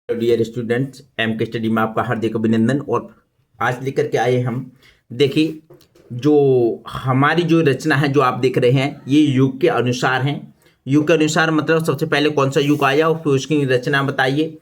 Dear students, M के study में आपका हार्दिक अभिनंदन। और आज लेकर के आए हम, देखिए, जो हमारी जो रचना है जो आप देख रहे हैं ये युग के अनुसार है। युग के अनुसार मतलब सबसे पहले कौन सा युग आया और फिर उसकी रचना बताइए।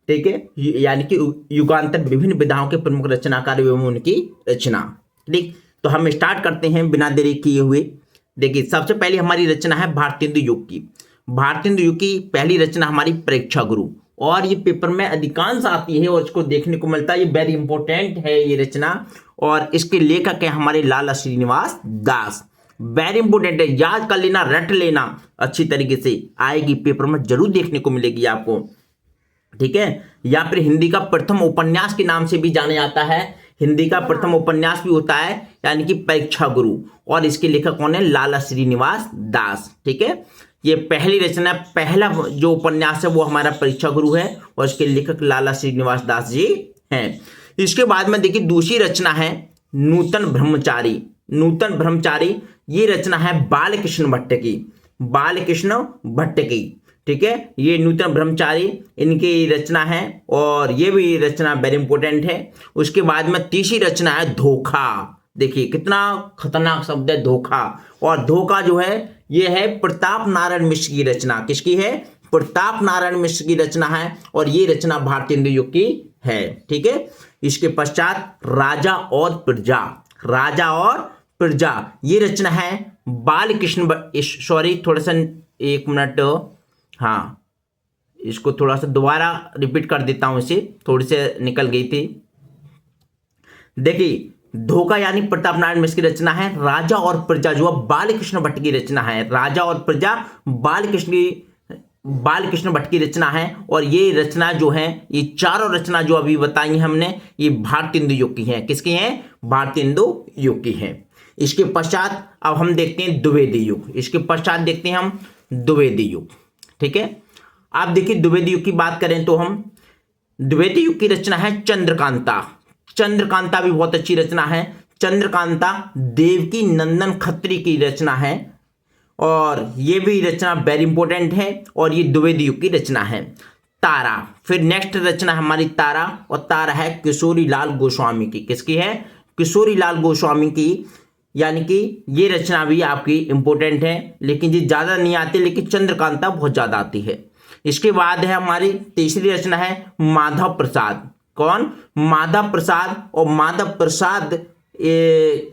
ठीक है, यानी कि युगांतर विभिन्न विधाओं के प्रमुख रचनाकार एवं उनकी रचना। ठीक, तो हम स्टार्ट करते हैं बिना देरी किए हुए। देखिए, सबसे पहले हमारी रचना है भारतेंदु युग की। भारतेंदु युग की पहली रचना हमारी परीक्षा गुरु, और ये पेपर में अधिकांश आती है और इसको देखने को मिलता है। ये वेरी इंपॉर्टेंट है ये रचना, और इसके लेखक है हमारे लाला श्रीनिवास दास। वेरी इंपॉर्टेंट है, याद कर लेना, रट लेना, अच्छी तरीके से आएगी, पेपर में जरूर देखने को मिलेगी आपको। ठीक है, या फिर हिंदी का प्रथम उपन्यास के नाम से भी जाना जाता है। हिंदी का प्रथम उपन्यास भी होता है, यानी कि परीक्षा गुरु, और इसके लेखक कौन है? लाला श्रीनिवास दास। ठीक है, ये पहली रचना, पहला जो उपन्यास है वो हमारा परीक्षा गुरु है, और इसके लेखक लाला श्रीनिवास दास जी हैं। इसके बाद में देखिए दूसरी रचना है नूतन ब्रह्मचारी। नूतन ब्रह्मचारी ये रचना है बालकृष्ण भट्ट की। बालकृष्ण भट्ट की, ठीक है, ये नूतन ब्रह्मचारी इनकी रचना है, और ये भी रचना वेरी इंपॉर्टेंट है। उसके बाद में तीसरी रचना है धोखा। देखिए कितना खतरनाक शब्द है धोखा, और धोखा जो है ये है प्रताप नारायण मिश्र की रचना। किसकी है? प्रताप नारायण मिश्र की रचना है, और ये रचना भारतेंदु युग की है। ठीक है, इसके पश्चात राजा और प्रजा। राजा और प्रजा ये रचना है बालकृष्ण, सॉरी थोड़ा सा एक मिनट, हाँ इसको थोड़ा सा दोबारा रिपीट कर देता हूं, इसे थोड़ी से निकल गई थी। देखिए धोखा यानी प्रताप नारायण मिश्र की रचना है। राजा और प्रजा जो बालकृष्ण भट्ट की रचना है। राजा और प्रजा बालकृष्ण भट्ट की रचना है, और ये रचना जो है, ये चारों रचना जो अभी बताई हमने, ये भारतेंदु युग की हैं। किसकी हैं? भारतेंदु युग की हैं। इसके पश्चात अब हम देखते हैं द्विवेदी युग। इसके पश्चात देखते हैं हम द्विवेदी युग। ठीक है, आप देखिए द्विवेदी युग की बात करें तो हम द्विवेदी युग की रचना है चंद्रकांता। चंद्रकांता भी बहुत अच्छी रचना है। चंद्रकांता देवकी नंदन खत्री की रचना है, और ये भी रचना वेरी इंपॉर्टेंट है, और ये द्विवेदी युग की रचना है। तारा, फिर नेक्स्ट रचना हमारी तारा, और तारा है किशोरी लाल गोस्वामी की। किसकी है? किशोरी लाल गोस्वामी की, यानी कि ये रचना भी आपकी इंपॉर्टेंट है, लेकिन ये ज्यादा नहीं आती, लेकिन चंद्रकांता बहुत ज्यादा आती है। इसके बाद है हमारी तीसरी रचना है माधव प्रसाद। कौन? माधव प्रसाद। और माधव प्रसाद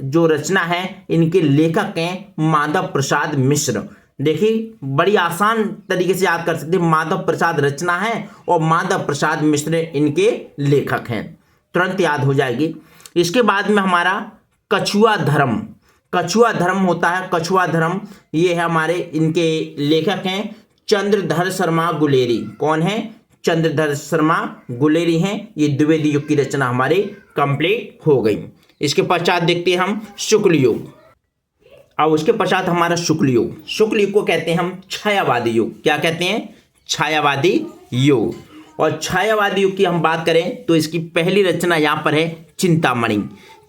जो रचना है इनके लेखक हैं माधव प्रसाद मिश्र। देखिए बड़ी आसान तरीके से याद कर सकते हैं, माधव प्रसाद रचना है और माधव प्रसाद मिश्र इनके लेखक हैं, तुरंत याद हो जाएगी। इसके बाद में हमारा कछुआ धर्म। कछुआ धर्म होता है, कछुआ धर्म ये है हमारे, इनके लेखक हैं चंद्रधर शर्मा गुलेरी। कौन है? चंद्रधर शर्मा गुलेरी हैं। ये द्विवेदी युग की रचना हमारी कंप्लीट हो गई। इसके पश्चात देखते हैं हम शुक्ल युग। अब उसके पश्चात हमारा शुक्ल युग। शुक्ल युग को कहते हैं हम छायावादी युग। क्या कहते हैं? छायावादी युग। और छायावादी युग की हम बात करें तो इसकी पहली रचना यहाँ पर है चिंतामणि।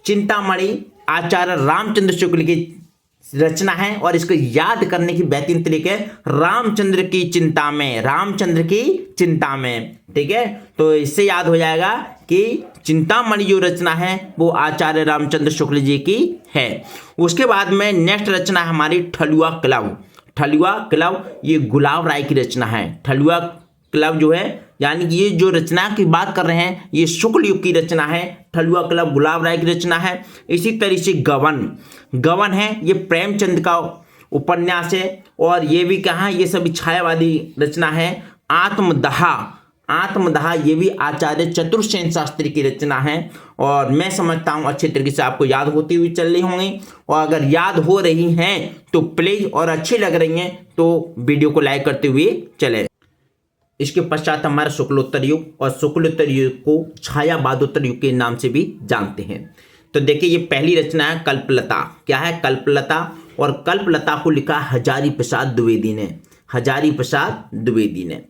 चिंतामणि आचार्य रामचंद्र शुक्ल की रचना है, और इसको याद करने की बेहतरीन तरीके है रामचंद्र की चिंता में। रामचंद्र की चिंता में, ठीक है, तो इससे याद हो जाएगा कि चिंतामणि जो रचना है वो आचार्य रामचंद्र शुक्ल जी की है। उसके बाद में नेक्स्ट रचना है हमारी ठलुआ क्लब। ठलुआ क्लब ये गुलाब राय की रचना है। ठलुआ क्लब जो है, यानी कि ये जो रचना की बात कर रहे हैं ये शुक्ल युग की रचना है। ठलुआ क्लब गुलाब राय की रचना है। इसी तरह से गवन, गवन है ये प्रेमचंद का उपन्यास है, और ये भी कहाँ, ये सभी छायावादी रचना है। आत्मदाह, आत्मदाह ये भी आचार्य चतुर्सेन शास्त्री की रचना है, और मैं समझता हूँ अच्छे तरीके से आपको याद होती हुई चल रही होंगी, और अगर याद हो रही हैं तो प्लीज, और अच्छी लग रही हैं तो वीडियो को लाइक करते हुए चले। इसके पश्चात हमारा शुक्लोत्तर युग, और शुक्लोत्तर युग को छायावादोत्तर युग के नाम से भी जानते हैं। तो देखिए ये पहली रचना है कल्पलता। क्या है? कल्पलता। और कल्पलता को लिखा हजारी प्रसाद द्विवेदी ने। हजारी प्रसाद द्विवेदी ने।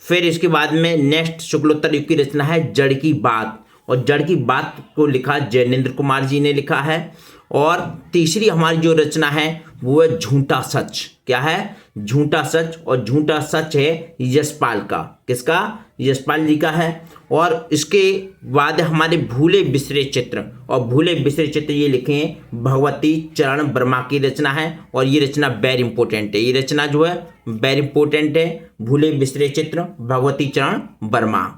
फिर इसके बाद में नेक्स्ट शुक्लोत्तर युग की रचना है जड़ की बात, और जड़ की बात को लिखा जैनेन्द्र कुमार जी ने लिखा है। और तीसरी हमारी जो रचना है वो है झूठा सच। क्या है? झूठा सच। और झूठा सच है यशपाल का। किसका? यशपाल जी का है। और इसके बाद हमारे भूले बिसरे चित्र, और भूले बिसरे चित्र ये लिखे हैं भगवती चरण वर्मा की रचना है, और ये रचना वेरी इंपॉर्टेंट है। ये रचना जो है वेरी इंपॉर्टेंट है, भूले बिसरे चित्र भगवती चरण वर्मा।